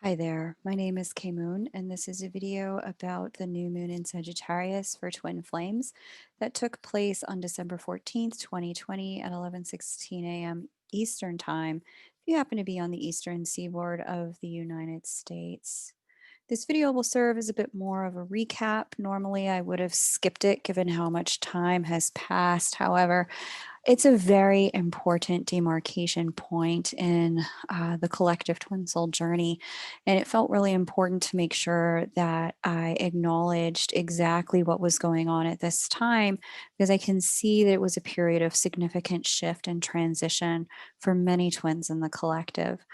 Hi there, my name is Kay Moon, and this is a video about the new moon in Sagittarius for twin flames that took place on December 14th, 2020 at 11:16 a.m. Eastern Time, if you happen to be on the eastern seaboard of the United States. This video will serve as a bit more of a recap. Normally, I would have skipped it given how much time has passed. However, it's a very important demarcation point in the collective twin soul journey. And it felt really important to make sure that I acknowledged exactly what was going on at this time, because I can see that it was a period of significant shift and transition for many twins in the collective.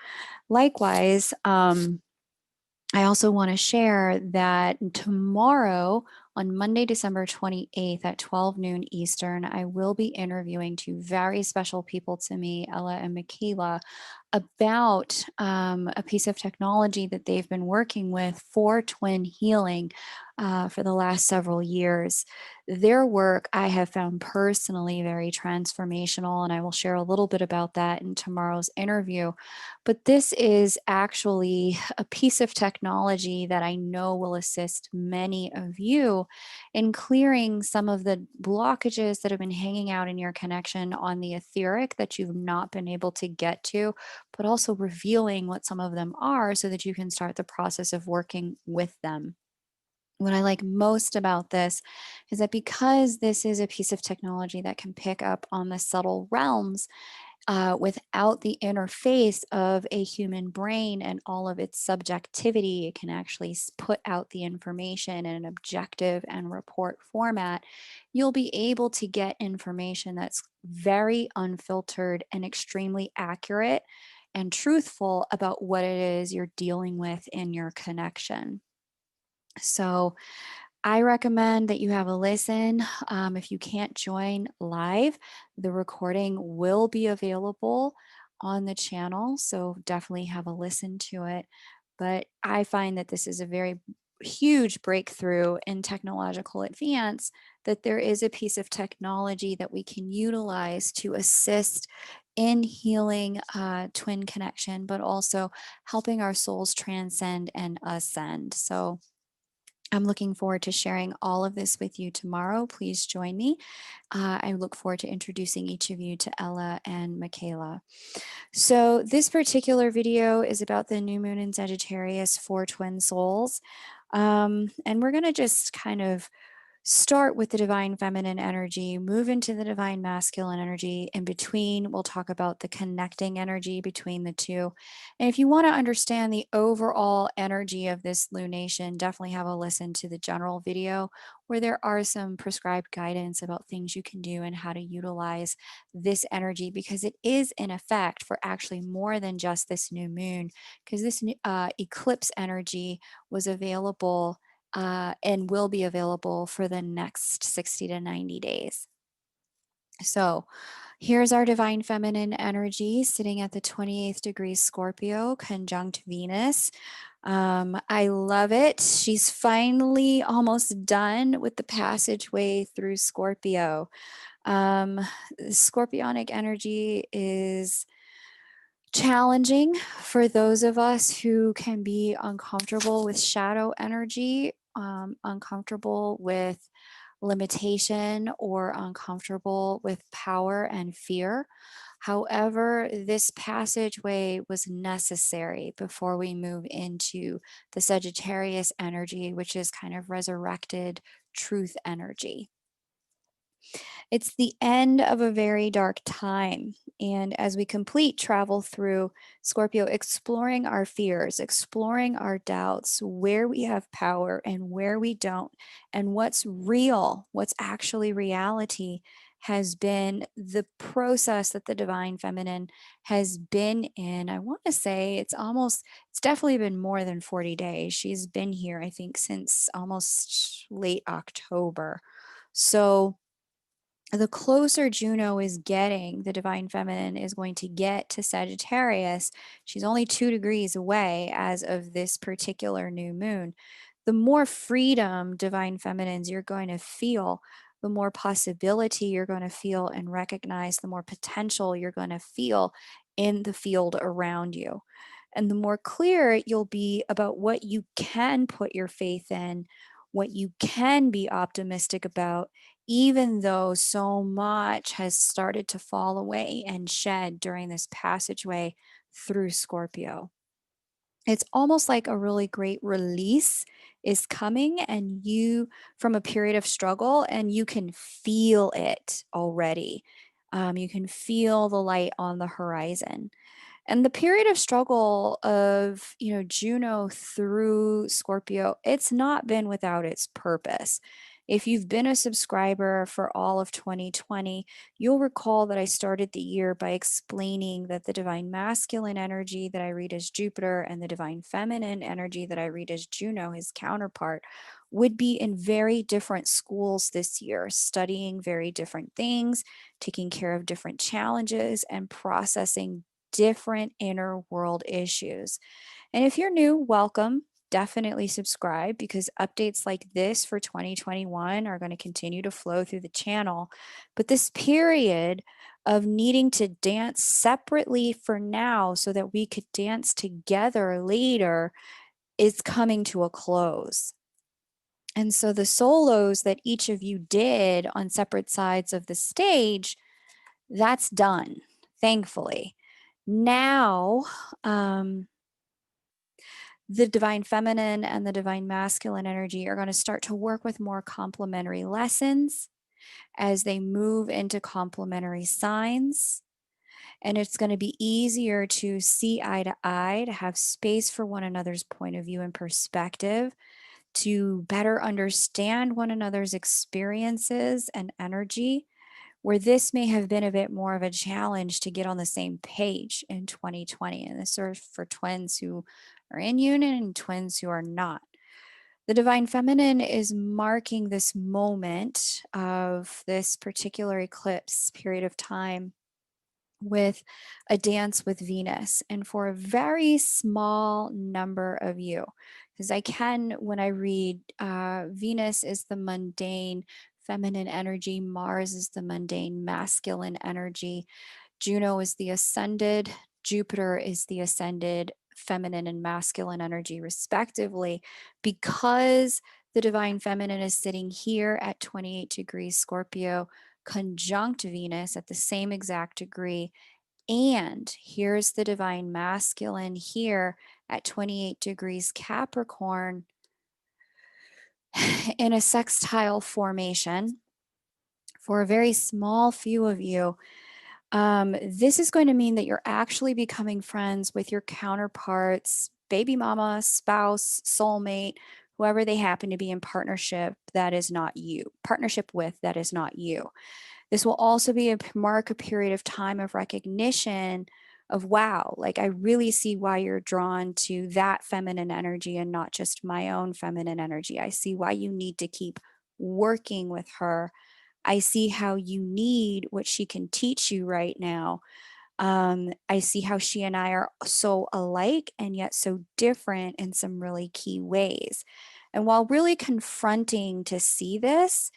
Likewise, I also want to share that tomorrow, on Monday, December 28th at 12 noon Eastern, I will be interviewing two very special people to me, Ella and Michaela, about a piece of technology that they've been working with for twin healing for the last several years. Their work I have found personally very transformational, and I will share a little bit about that in tomorrow's interview. But this is actually a piece of technology that I know will assist many of you in clearing some of the blockages that have been hanging out in your connection on the etheric that you've not been able to get to, but also revealing what some of them are so that you can start the process of working with them. What I like most about this is that because this is a piece of technology that can pick up on the subtle realms without the interface of a human brain and all of its subjectivity, it can actually put out the information in an objective and report format. You'll be able to get information that's very unfiltered and extremely accurate and truthful about what it is you're dealing with in your connection. So, I recommend that you have a listen. If you can't join live, the recording will be available on the channel. So definitely have a listen to it. But I find that this is a very huge breakthrough in technological advance, that there is a piece of technology that we can utilize to assist in healing twin connection, but also helping our souls transcend and ascend. So, I'm looking forward to sharing all of this with you tomorrow. Please join me. I look forward to introducing each of you to Ella and Michaela. So, this particular video is about the new moon in Sagittarius for twin souls. And we're going to just kind of start with the divine feminine energy, move into the divine masculine energy. In between, we'll talk about the connecting energy between the two. And if you want to understand the overall energy of this lunation, definitely have a listen to the general video where there are some prescribed guidance about things you can do and how to utilize this energy, because it is in effect for actually more than just this new moon, because this eclipse energy was available and will be available for the next 60 to 90 days. So here's our divine feminine energy sitting at the 28th degree Scorpio, conjunct Venus. I love it. She's finally almost done with the passageway through Scorpio. Um, Scorpionic energy is challenging for those of us who can be uncomfortable with shadow energy, uncomfortable with limitation, or uncomfortable with power and fear. However, this passageway was necessary before we move into the Sagittarius energy, which is kind of resurrected truth energy. It's the end of a very dark time. And as we complete travel through Scorpio, exploring our fears, exploring our doubts, where we have power and where we don't, and what's real, what's actually reality, has been the process that the divine feminine has been in. I want to say it's definitely been more than 40 days. She's been here, I think, since almost late October. So, the closer Juno is getting, the divine feminine is going to get to Sagittarius. She's only 2 degrees away as of this particular new moon. The more freedom, divine feminines, you're going to feel, the more possibility you're going to feel and recognize, the more potential you're going to feel in the field around you. And the more clear you'll be about what you can put your faith in, what you can be optimistic about, even though so much has started to fall away and shed during this passageway through Scorpio. It's almost like a really great release is coming and you from a period of struggle, and you can feel it already. You can feel the light on the horizon. And the period of struggle of, Juno through Scorpio, it's not been without its purpose. If you've been a subscriber for all of 2020, you'll recall that I started the year by explaining that the divine masculine energy that I read as Jupiter and the divine feminine energy that I read as Juno, his counterpart, would be in very different schools this year, studying very different things, taking care of different challenges, and processing different inner world issues. And if you're new, welcome. Definitely subscribe because updates like this for 2021 are going to continue to flow through the channel. But this period of needing to dance separately for now so that we could dance together later is coming to a close. And so the solos that each of you did on separate sides of the stage, that's done, thankfully. Now, the divine feminine and the divine masculine energy are going to start to work with more complementary lessons as they move into complementary signs. And it's going to be easier to see eye to eye, to have space for one another's point of view and perspective, to better understand one another's experiences and energy, where this may have been a bit more of a challenge to get on the same page in 2020. And this is for twins who are in union and twins who are not. The divine feminine is marking this moment of this particular eclipse period of time with a dance with Venus, and for a very small number of you. Because when I read, Venus is the mundane feminine energy, Mars is the mundane masculine energy, Juno is the ascended, Jupiter is the ascended feminine and masculine energy, respectively, because the divine feminine is sitting here at 28 degrees Scorpio, conjunct Venus at the same exact degree. And here's the divine masculine here at 28 degrees Capricorn in a sextile formation. For a very small few of you, this is going to mean that you're actually becoming friends with your counterparts, baby mama, spouse, soulmate, whoever they happen to be in partnership that is not you, partnership with that is not you. This will also be mark a period of time of recognition of, wow, like I really see why you're drawn to that feminine energy and not just my own feminine energy. I see why you need to keep working with her. I see how you need what she can teach you right now. I see how she and I are so alike and yet so different in some really key ways. And while really confronting to see this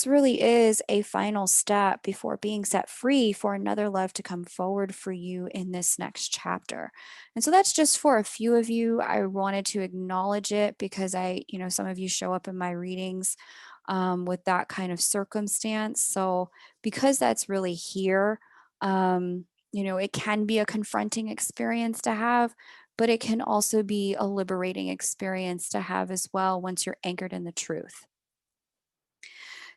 really is a final step before being set free for another love to come forward for you in this next chapter. And so that's just for a few of you. I wanted to acknowledge it because some of you show up in my readings with that kind of circumstance. So because that's really here, it can be a confronting experience to have, but it can also be a liberating experience to have as well once you're anchored in the truth.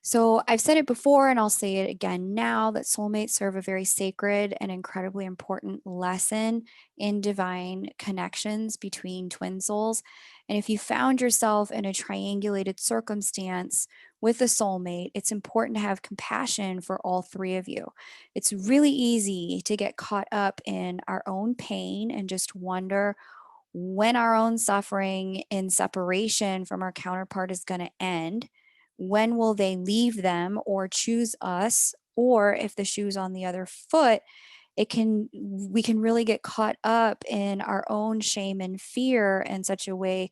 So I've said it before and I'll say it again now that soulmates serve a very sacred and incredibly important lesson in divine connections between twin souls. And if you found yourself in a triangulated circumstance with a soulmate, it's important to have compassion for all three of you. It's really easy to get caught up in our own pain and just wonder when our own suffering in separation from our counterpart is going to end. When will they leave them or choose us? Or if the shoe's on the other foot, we can really get caught up in our own shame and fear in such a way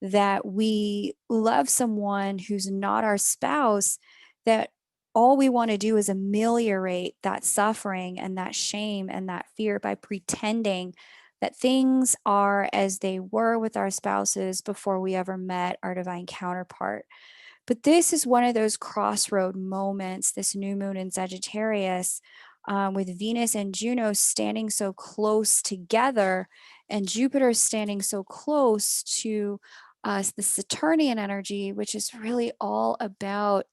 that we love someone who's not our spouse, that all we want to do is ameliorate that suffering and that shame and that fear by pretending that things are as they were with our spouses before we ever met our divine counterpart. But this is one of those crossroad moments, this new moon in Sagittarius, with Venus and Juno standing so close together, and Jupiter standing so close to the Saturnian energy, which is really all about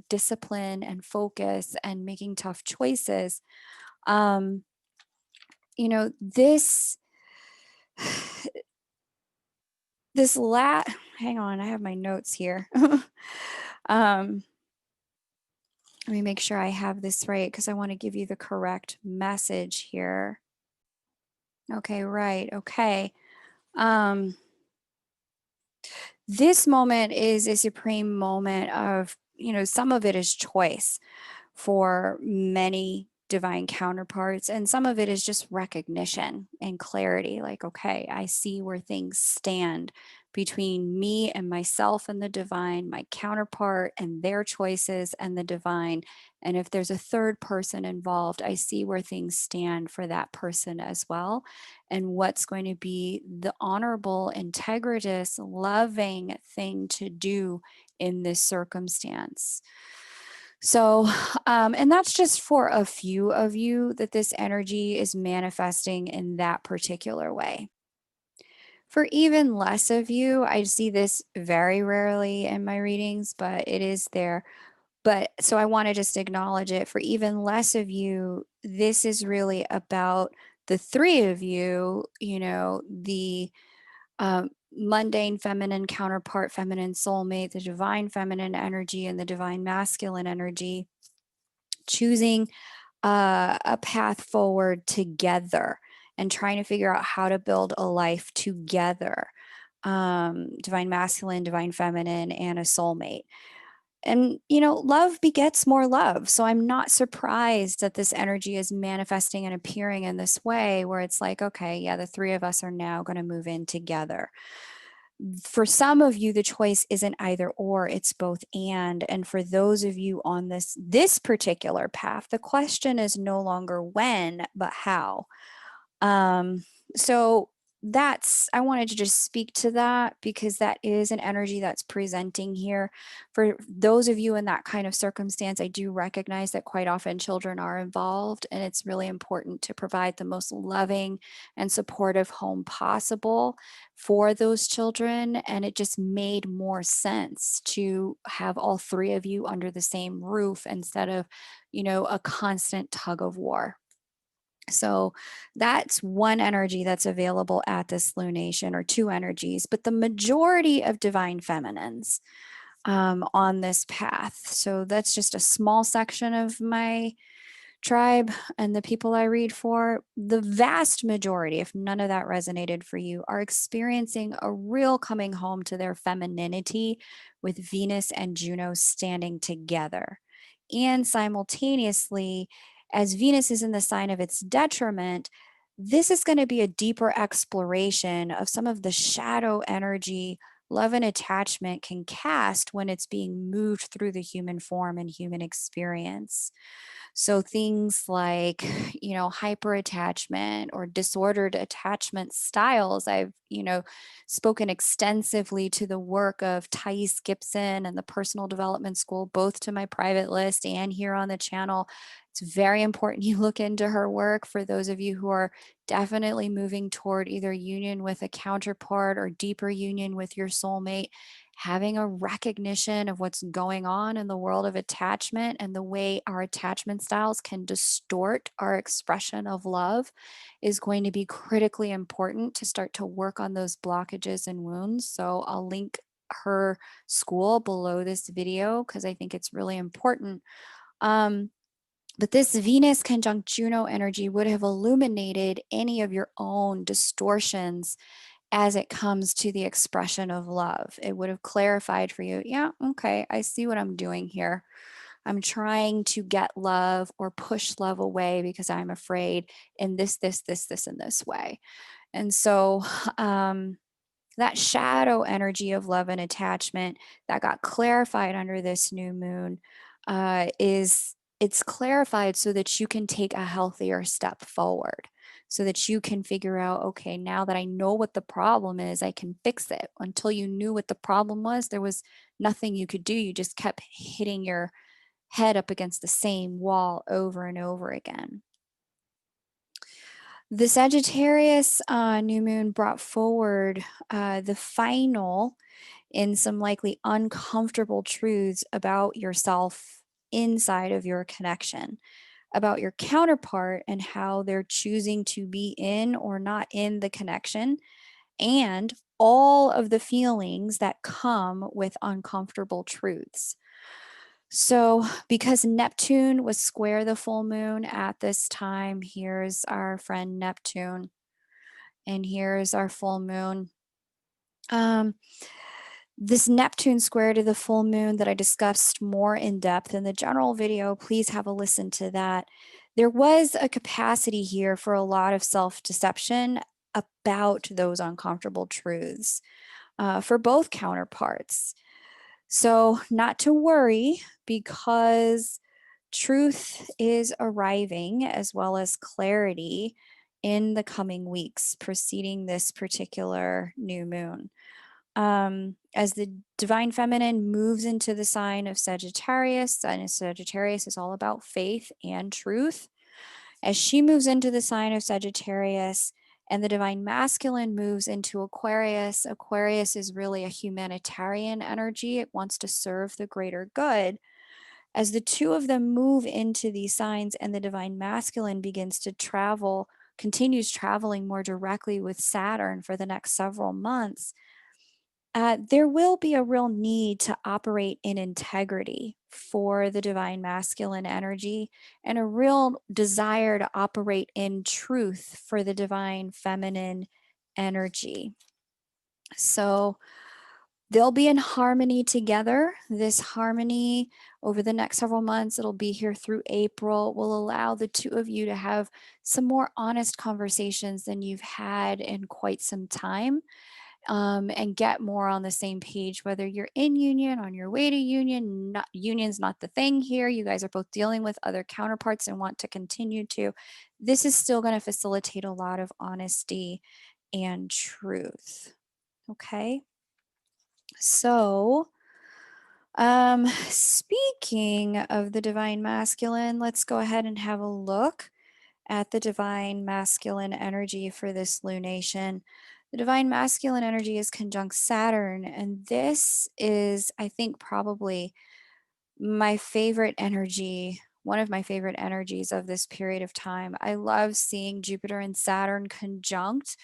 discipline and focus and making tough choices. Um, this this lat hang on, I have my notes here. um, Let me make sure I have this right because I want to give you the correct message here. Okay, right. Okay. Um, this moment is a supreme moment of, some of it is choice for many divine counterparts, and some of it is just recognition and clarity. Like, okay, I see where things stand between me and myself and the divine, my counterpart and their choices and the divine. And if there's a third person involved, I see where things stand for that person as well, and what's going to be the honorable, integritous, loving thing to do in this circumstance. So, and that's just for a few of you that this energy is manifesting in that particular way. For even less of you, I see this very rarely in my readings, but it is there. But so I want to just acknowledge it. For even less of you, this is really about the three of you, the mundane feminine counterpart, feminine soulmate, the divine feminine energy, and the divine masculine energy, choosing a path forward together and trying to figure out how to build a life together. Divine masculine, divine feminine, and a soulmate. And, love begets more love. So I'm not surprised that this energy is manifesting and appearing in this way where it's like, okay, yeah, the three of us are now going to move in together. For some of you, the choice isn't either or, it's both and for those of you on this particular path, the question is no longer when but how. um so I wanted to just speak to that because that is an energy that's presenting here. For those of you in that kind of circumstance, I do recognize that quite often children are involved, and it's really important to provide the most loving and supportive home possible for those children. And it just made more sense to have all three of you under the same roof instead of, a constant tug of war. So that's one energy that's available at this lunation, or two energies, but the majority of divine feminines on this path. So that's just a small section of my tribe and the people I read for. The vast majority, if none of that resonated for you, are experiencing a real coming home to their femininity with Venus and Juno standing together. And simultaneously, as Venus is in the sign of its detriment, this is going to be a deeper exploration of some of the shadow energy love and attachment can cast when it's being moved through the human form and human experience. So things like, hyper attachment or disordered attachment styles. I've, spoken extensively to the work of Thais Gibson and the Personal Development School, both to my private list and here on the channel. It's very important you look into her work for those of you who are definitely moving toward either union with a counterpart or deeper union with your soulmate. Having a recognition of what's going on in the world of attachment and the way our attachment styles can distort our expression of love is going to be critically important to start to work on those blockages and wounds. So I'll link her school below this video because I think it's really important. But this Venus conjunct Juno energy would have illuminated any of your own distortions as it comes to the expression of love. It would have clarified for you, yeah, okay, I see what I'm doing here. I'm trying to get love or push love away because I'm afraid in this, and this way. And so that shadow energy of love and attachment that got clarified under this new moon is it's clarified so that you can take a healthier step forward. so that you can figure out, okay, now that I know what the problem is, I can fix it. Until you knew what the problem was, there was nothing you could do. You just kept hitting your head up against the same wall over and over again. The Sagittarius new moon brought forward the final in some likely uncomfortable truths about yourself inside of your connection, about your counterpart and how they're choosing to be in or not in the connection, and all of the feelings that come with uncomfortable truths. So, because Neptune was square the full moon at this time, here's our friend Neptune, and here's our full moon. Um, this Neptune square to the full moon that I discussed more in depth in the general video, please have a listen to that. There was a capacity here for a lot of self-deception about those uncomfortable truths for both counterparts. So, not to worry, because truth is arriving as well as clarity in the coming weeks preceding this particular new moon. As the divine feminine moves into the sign of Sagittarius, and Sagittarius is all about faith and truth. As she moves into the sign of Sagittarius and the divine masculine moves into Aquarius, Aquarius is really a humanitarian energy. It wants to serve the greater good. As the two of them move into these signs and the divine masculine begins to travel, continues traveling more directly with Saturn for the next several months, there will be a real need to operate in integrity for the divine masculine energy and a real desire to operate in truth for the divine feminine energy. So they'll be in harmony together. This harmony over the next several months, it'll be here through April, will allow the two of you to have some more honest conversations than you've had in quite some time, and get more on the same page, whether you're in union, on your way to union. Union's not the thing here. You guys are both dealing with other counterparts and want to continue to. This is still going to facilitate a lot of honesty and truth. Okay. So, speaking of the divine masculine, let's go ahead and have a look at the divine masculine energy for this lunation. The divine masculine energy is conjunct Saturn, and this is, I think, probably my favorite energy, one of my favorite energies of this period of time. I love seeing Jupiter and Saturn conjunct,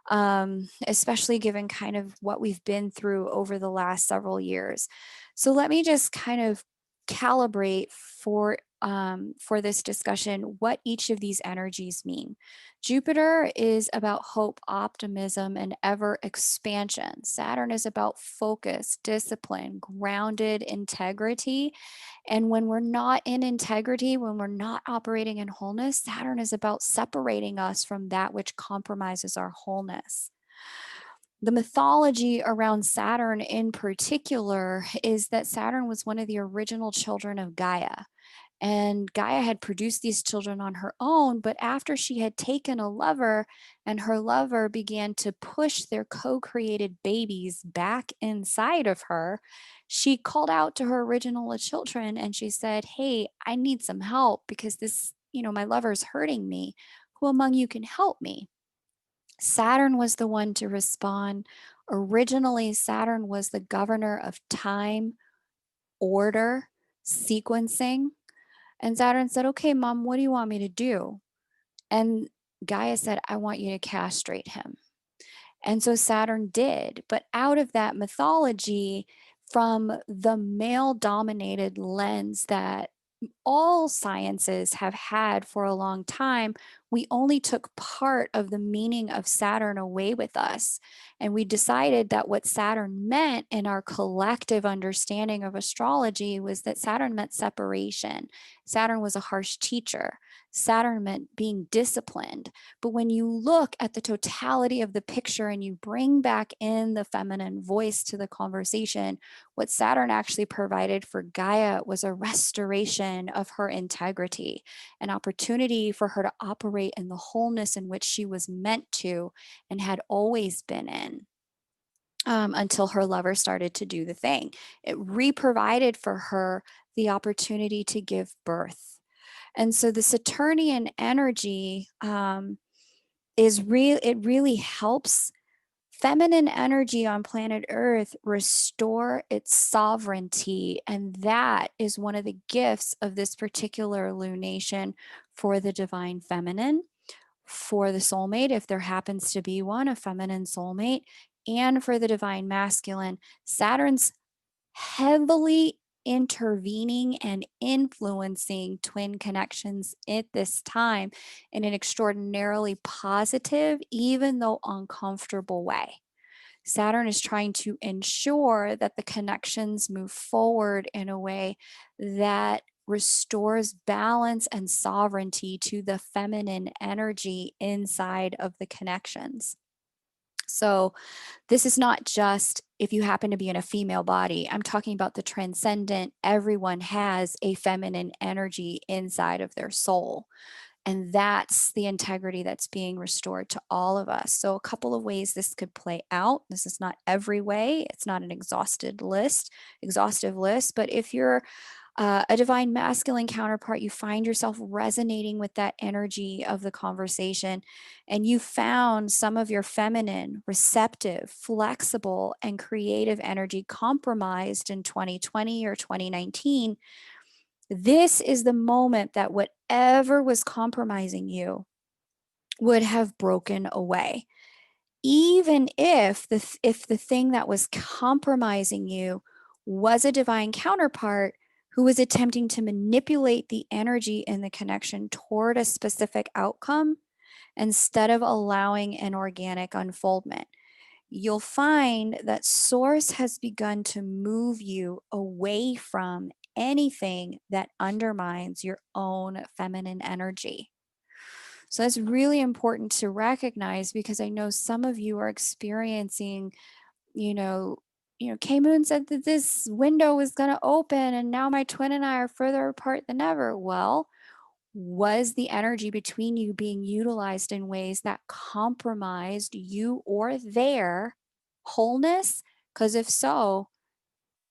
especially given kind of what we've been through over the last several years. So let me just kind of calibrate for this discussion what each of these energies mean. Jupiter is about hope, optimism, and ever expansion. Saturn is about focus, discipline, grounded integrity. And when we're not in integrity, when we're not operating in wholeness, Saturn is about separating us from that which compromises our wholeness. The mythology around Saturn in particular is that Saturn was one of the original children of Gaia. And Gaia had produced these children on her own, but after she had taken a lover and her lover began to push their co created babies back inside of her, she called out to her original children and she said, "Hey, I need some help because this, my lover's hurting me. Who among you can help me?" Saturn was the one to respond. Originally, Saturn was the governor of time, order, sequencing. And Saturn said, "Okay, mom, what do you want me to do?" And Gaia said, "I want you to castrate him." And so Saturn did. But out of that mythology, from the male dominated lens that all sciences have had for a long time, we only took part of the meaning of Saturn away with us. And we decided that what Saturn meant in our collective understanding of astrology was that Saturn meant separation. Saturn was a harsh teacher. Saturn meant being disciplined. But when you look at the totality of the picture and you bring back in the feminine voice to the conversation, what Saturn actually provided for Gaia was a restoration of her integrity, an opportunity for her to operate in the wholeness in which she was meant to and had always been in. Until her lover started to do the thing. It re-provided for her the opportunity to give birth. And so the Saturnian energy it really helps feminine energy on planet Earth restore its sovereignty. And that is one of the gifts of this particular lunation for the divine feminine, for the soulmate, if there happens to be one, a feminine soulmate, and for the divine masculine. Saturn's heavily intervening and influencing twin connections at this time in an extraordinarily positive, even though uncomfortable way. Saturn is trying to ensure that the connections move forward in a way that restores balance and sovereignty to the feminine energy inside of the connections. So, this is not just if you happen to be in a female body. I'm talking about the transcendent. Everyone has a feminine energy inside of their soul. And that's the integrity that's being restored to all of us. So, a couple of ways this could play out. This is not every way. It's not an exhaustive list, but if you're a divine masculine counterpart, you find yourself resonating with that energy of the conversation, and you found some of your feminine, receptive, flexible, and creative energy compromised in 2020 or 2019. This is the moment that whatever was compromising you would have broken away. Even if the thing that was compromising you was a divine counterpart who was attempting to manipulate the energy in the connection toward a specific outcome instead of allowing an organic unfoldment. You'll find that source has begun to move you away from anything that undermines your own feminine energy. So that's really important to recognize, because I know some of you are experiencing, you know, K Moon said that this window was going to open and now my twin and I are further apart than ever. Well, was the energy between you being utilized in ways that compromised you or their wholeness? Because if so,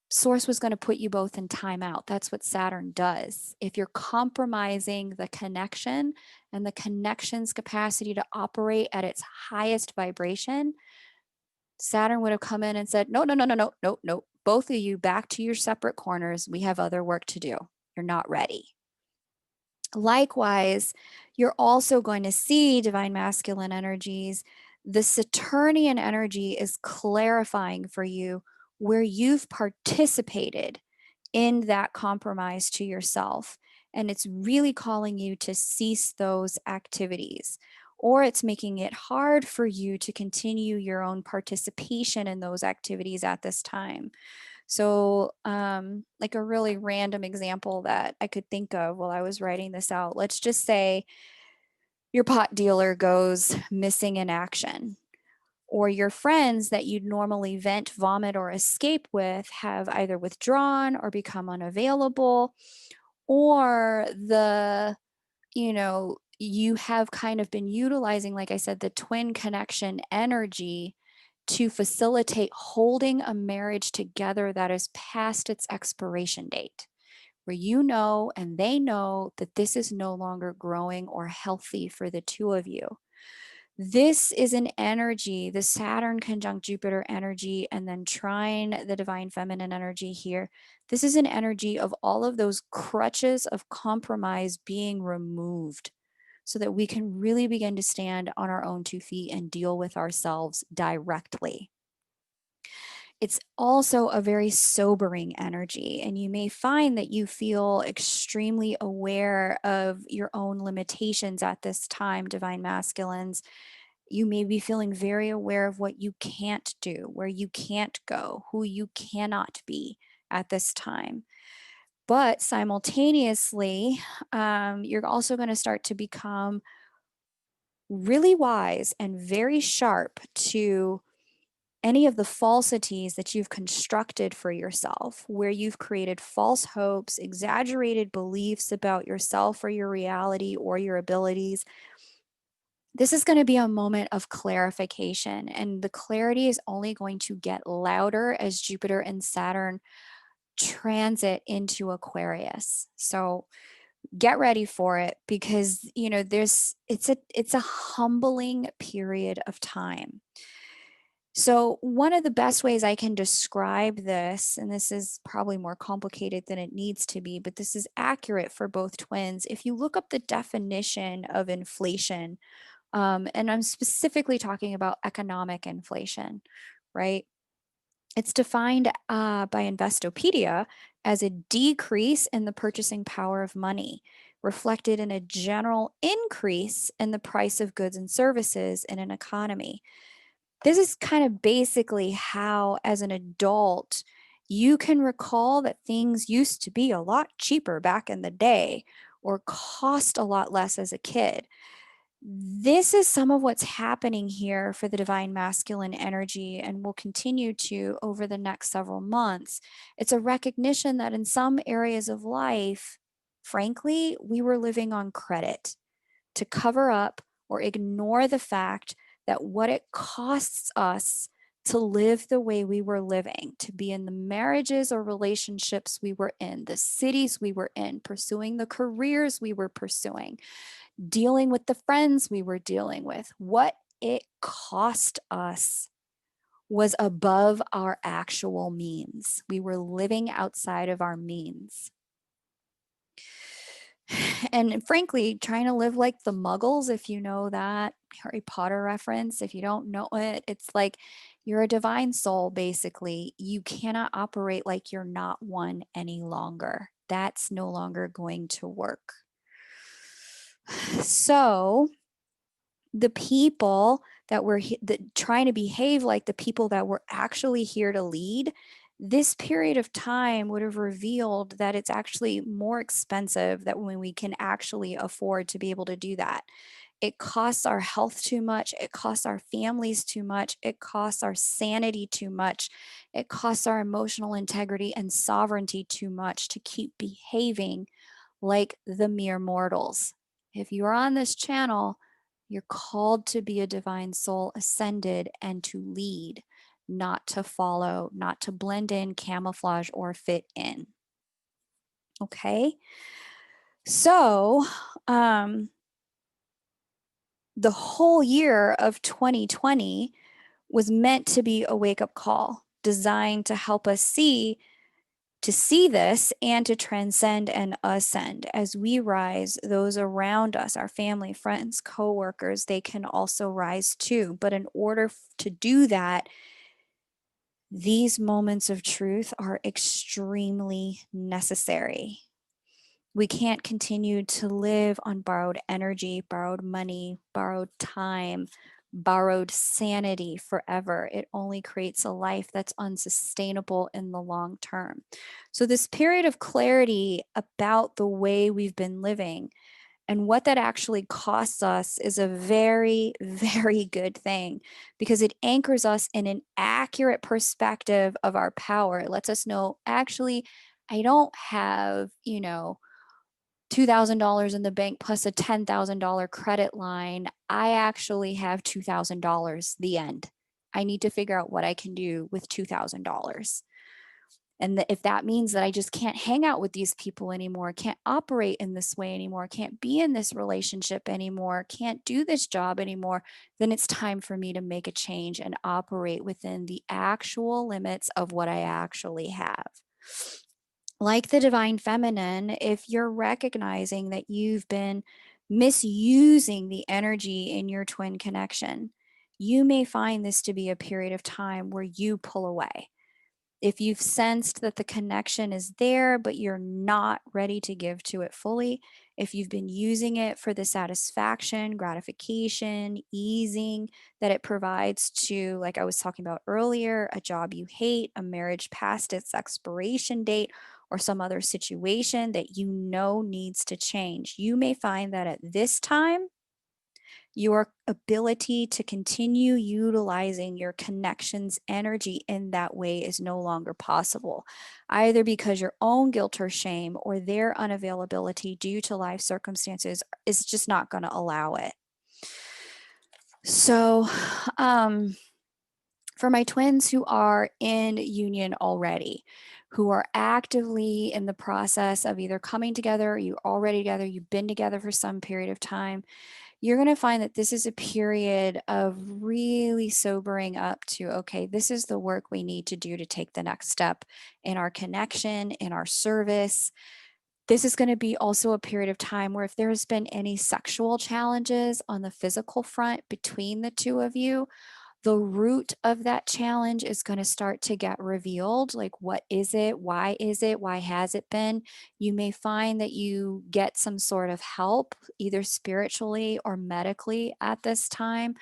source was going to put you both in timeout. That's what Saturn does. If you're compromising the connection and the connection's capacity to operate at its highest vibration, Saturn would have come in and said, no, no, no, no, no, no, no. Both of you back to your separate corners. We have other work to do. You're not ready. Likewise, you're also going to see divine masculine energies. The Saturnian energy is clarifying for you where you've participated in that compromise to yourself. And it's really calling you to cease those activities, or it's making it hard for you to continue your own participation in those activities at this time. So, like a really random example that I could think of while I was writing this out, let's just say your pot dealer goes missing in action, or your friends that you'd normally vent, vomit, or escape with have either withdrawn or become unavailable, or you have kind of been utilizing, like I said, the twin connection energy to facilitate holding a marriage together that is past its expiration date, where you know and they know that this is no longer growing or healthy for the two of you. This is an energy, the Saturn conjunct Jupiter energy, and then trine the divine feminine energy here. This is an energy of all of those crutches of compromise being removed so that we can really begin to stand on our own 2 feet and deal with ourselves directly. It's also a very sobering energy, and you may find that you feel extremely aware of your own limitations at this time, divine masculines. You may be feeling very aware of what you can't do, where you can't go, who you cannot be at this time. But simultaneously, you're also going to start to become really wise and very sharp to any of the falsities that you've constructed for yourself, where you've created false hopes, exaggerated beliefs about yourself or your reality or your abilities. This is going to be a moment of clarification, and the clarity is only going to get louder as Jupiter and Saturn transit into Aquarius. So get ready for it, because it's a humbling period of time. So one of the best ways I can describe this, and this is probably more complicated than it needs to be, but this is accurate for both twins. If you look up the definition of inflation, and I'm specifically talking about economic inflation, right? It's defined by Investopedia as a decrease in the purchasing power of money, reflected in a general increase in the price of goods and services in an economy. This is kind of basically how, as an adult, you can recall that things used to be a lot cheaper back in the day or cost a lot less as a kid. This is some of what's happening here for the divine masculine energy and will continue to over the next several months. It's a recognition that in some areas of life, frankly, we were living on credit to cover up or ignore the fact that what it costs us to live the way we were living, to be in the marriages or relationships we were in, the cities we were in, pursuing the careers we were pursuing, dealing with the friends we were dealing with, what it cost us was above our actual means. We were living outside of our means. And frankly, trying to live like the Muggles, if you know that Harry Potter reference, if you don't know it, it's like you're a divine soul, basically. You cannot operate like you're not one any longer. That's no longer going to work. So, the people that were trying to behave like the people that were actually here to lead, this period of time would have revealed that it's actually more expensive that when we can actually afford to be able to do that. It costs our health too much. It costs our families too much. It costs our sanity too much. It costs our emotional integrity and sovereignty too much to keep behaving like the mere mortals. If you are on this channel, you're called to be a divine soul ascended and to lead, not to follow, not to blend in, camouflage, or fit in. Okay? So, the whole year of 2020 was meant to be a wake up call, designed to help us see this and to transcend and ascend. As we rise, those around us, our family, friends, coworkers, they can also rise too. But in order to do that, these moments of truth are extremely necessary. We can't continue to live on borrowed energy, borrowed money, borrowed time, borrowed sanity forever. It only creates a life that's unsustainable in the long term. So, this period of clarity about the way we've been living and what that actually costs us is a very, very good thing, because it anchors us in an accurate perspective of our power. It lets us know, actually, I don't have, $2,000 in the bank plus a $10,000 credit line. I actually have $2,000, the end. I need to figure out what I can do with $2,000. And if that means that I just can't hang out with these people anymore, can't operate in this way anymore, can't be in this relationship anymore, can't do this job anymore, then it's time for me to make a change and operate within the actual limits of what I actually have. Like the divine feminine, if you're recognizing that you've been misusing the energy in your twin connection, you may find this to be a period of time where you pull away. If you've sensed that the connection is there, but you're not ready to give to it fully, if you've been using it for the satisfaction, gratification, easing that it provides to, like I was talking about earlier, a job you hate, a marriage past its expiration date, or some other situation that you know needs to change. You may find that at this time, your ability to continue utilizing your connections energy in that way is no longer possible, either because your own guilt or shame or their unavailability due to life circumstances is just not going to allow it. So, for my twins who are in union already, who are actively in the process of either coming together, or you're already together, you've been together for some period of time, you're going to find that this is a period of really sobering up to, okay, this is the work we need to do to take the next step in our connection, in our service. This is going to be also a period of time where if there's been any sexual challenges on the physical front between the two of you, the root of that challenge is going to start to get revealed. Like, what is it? Why is it? Why has it been? You may find that you get some sort of help, either spiritually or medically at this time.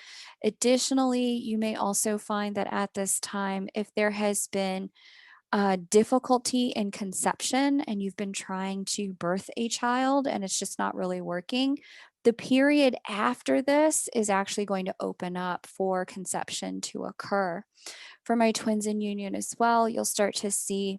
Additionally, you may also find that at this time, if there has been difficulty in conception and you've been trying to birth a child and it's just not really working, the period after this is actually going to open up for conception to occur. For my twins in union as well, you'll start to see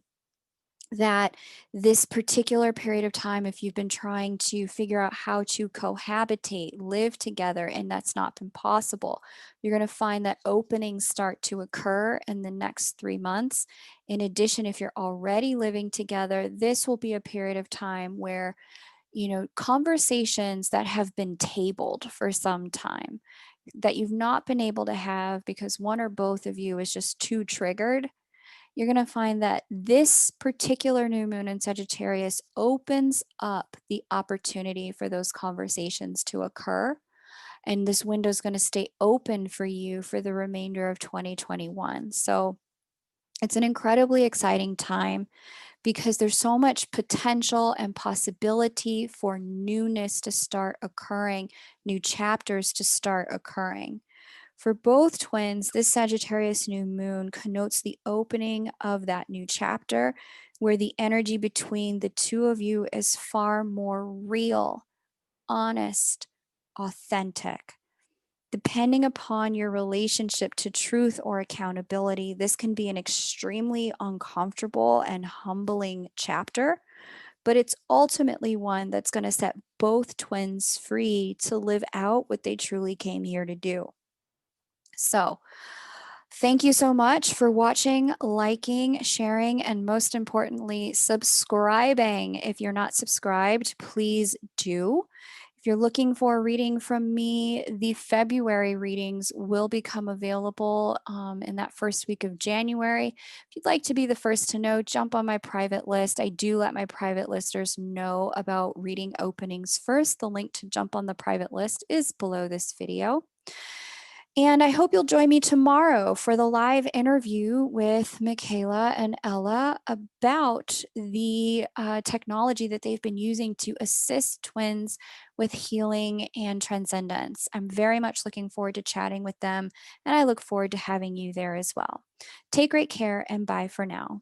that this particular period of time, if you've been trying to figure out how to cohabitate, live together, and that's not been possible, you're going to find that openings start to occur in the next 3 months. In addition, if you're already living together, this will be a period of time where, conversations that have been tabled for some time that you've not been able to have because one or both of you is just too triggered, you're going to find that this particular new moon in Sagittarius opens up the opportunity for those conversations to occur. And this window is going to stay open for you for the remainder of 2021. So it's an incredibly exciting time because there's so much potential and possibility for newness to start occurring, new chapters to start occurring. For both twins, this Sagittarius new moon connotes the opening of that new chapter where the energy between the two of you is far more real, honest, authentic. Depending upon your relationship to truth or accountability, this can be an extremely uncomfortable and humbling chapter, but it's ultimately one that's going to set both twins free to live out what they truly came here to do. So, thank you so much for watching, liking, sharing, and most importantly, subscribing. If you're not subscribed, please do. If you're looking for a reading from me, the February readings will become available in that first week of January. If you'd like to be the first to know, jump on my private list. I do let my private listers know about reading openings first. The link to jump on the private list is below this video. And I hope you'll join me tomorrow for the live interview with Michaela and Ella about the technology that they've been using to assist twins with healing and transcendence. I'm very much looking forward to chatting with them, and I look forward to having you there as well. Take great care, and bye for now.